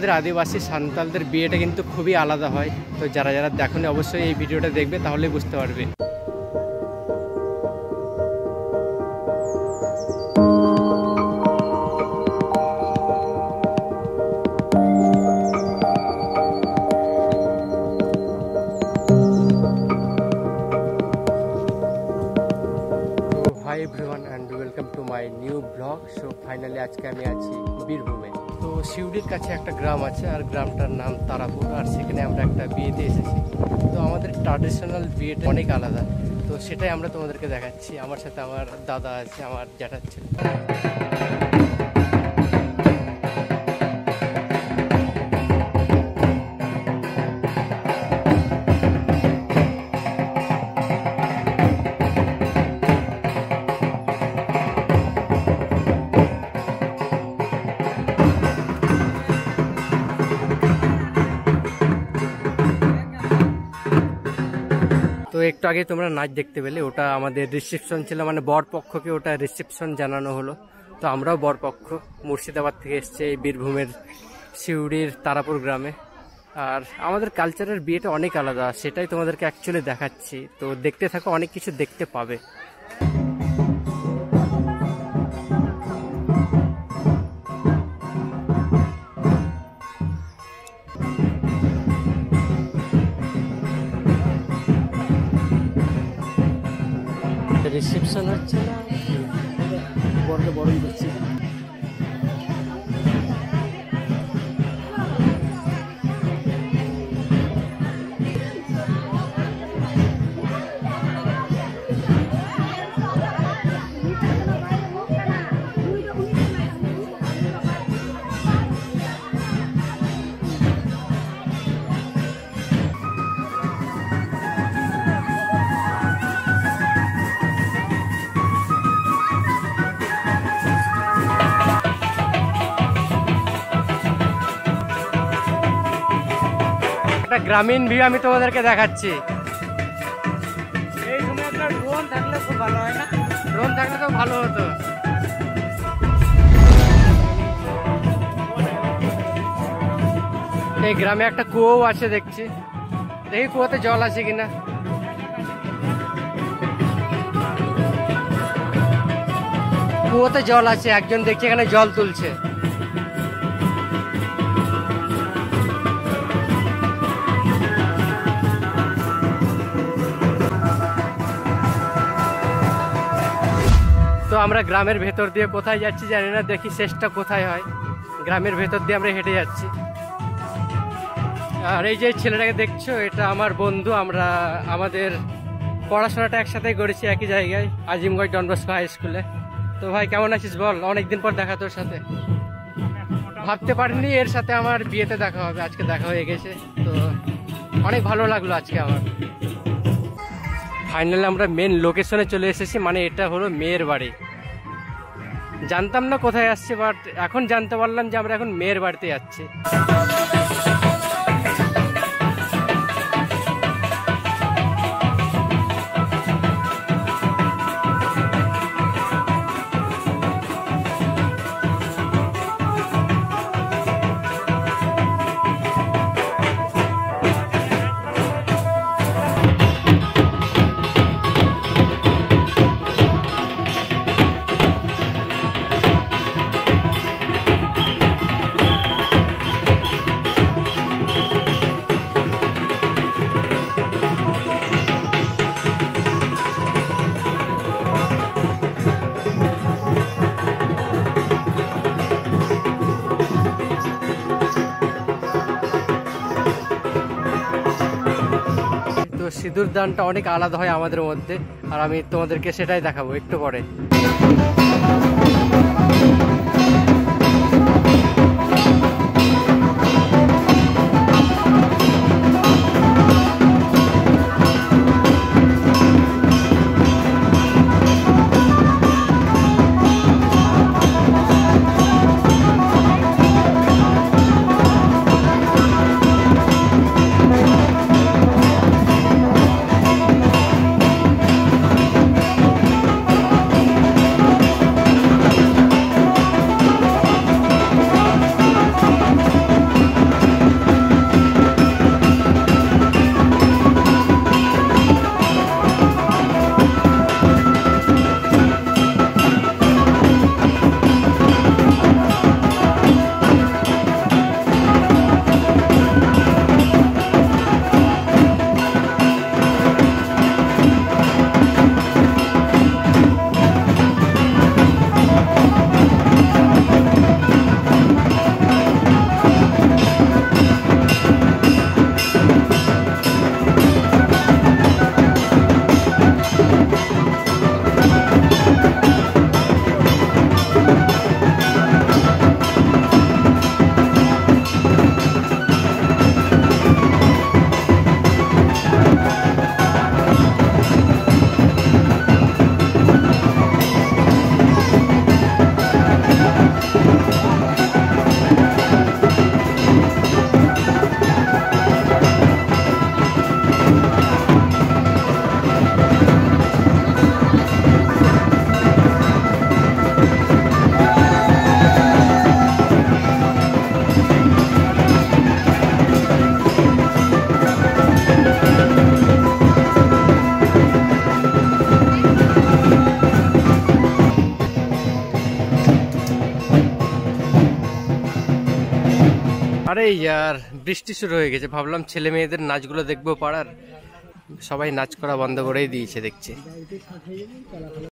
আমাদের আদিবাসী সান্তালদের বিয়েটা কিন্তু খুবই আলাদা হয়। তো যারা যারা দেখোনি অবশ্যই এই ভিডিওটা দেখবে, তাহলে বুঝতে পারবে। Hi everyone and welcome to my new blog. So finally আজকে আমি আছি বীরভূমে। তো শিউড়ির কাছে একটা গ্রাম আছে, আর গ্রামটার নাম তারাপুর। আর সেখানে আমরা একটা বিয়েতে এসেছি। তো আমাদের ট্র্যাডিশনাল বিয়েটা অনেক আলাদা, তো সেটাই আমরা তোমাদেরকে দেখাচ্ছি। আমার সাথে আমার দাদা আছে, আমার জ্যাঠার ছেলে। তো একটু আগে তোমরা নাচ দেখতে পেলে, ওটা আমাদের রিসেপশন ছিল, মানে বর পক্ষকে ওটা রিসেপশন জানানো হলো। তো আমরাও বর পক্ষ মুর্শিদাবাদ থেকে এসছে এই বীরভূমের শিউড়ির তারাপুর গ্রামে। আর আমাদের কালচারের বিয়েটা অনেক আলাদা, সেটাই তোমাদেরকে অ্যাকচুয়ালি দেখাচ্ছি। তো দেখতে থাকো, অনেক কিছু দেখতে পাবে। রিসেপশন হচ্ছে না, বড়কে বড়ই করছি। একটা গ্রামীণ ভিউ আমি তোমাদেরকে দেখাচ্ছি। এই সময় একটা ড্রোন থাকলে খুব ভালো হয় না? ড্রোন থাকলে তো ভালো হতো। এই গ্রামে একটা কুয়ো আছে দেখছি, দেখি কুয়োতে জল আছে কিনা। কুয়োতে জল আছে, একজন দেখছি এখানে জল তুলছে। তো আমরা গ্রামের ভেতর দিয়ে কোথায় যাচ্ছি জানি না, দেখি শেষটা কোথায় হয়। গ্রামের ভেতর দিয়ে আমরা হেঁটে যাচ্ছি। আর এই যে ছেলেটাকে দেখছো, এটা আমার বন্ধু। আমরা আমাদের পড়াশোনাটা একসাথে করেছি একই জায়গায়, আজিমগঞ্জ ডন বস্কো হাই স্কুলে। তো ভাই কেমন আছিস বল? অনেকদিন পর দেখা তোর সাথে। ভাবতে পারিনি এর সাথে আমার বিয়েতে দেখা হবে, আজকে দেখা হয়ে গেছে। তো অনেক ভালো লাগলো আজকে আমার। ফাইনালি আমরা মেন লোকেশনে চলে এসেছি, মানে এটা হলো মেয়ের বাড়ি। জানতাম না কোথায় আসছে, বাট এখন জানতে পারলাম যে আমরা এখন মেয়ের বাড়িতে যাচ্ছি। সিঁদুর দানটা অনেক আলাদা হয় আমাদের মধ্যে, আর আমি তোমাদেরকে সেটাই দেখাবো একটু পরে। আরে ইয়ার বৃষ্টি শুরু হয়ে গেছে, ভাবলাম ছেলে মেয়েদের নাচগুলো দেখবো পাড়ার, সবাই নাচ করা বন্ধ করেই দিয়েছে দেখছি।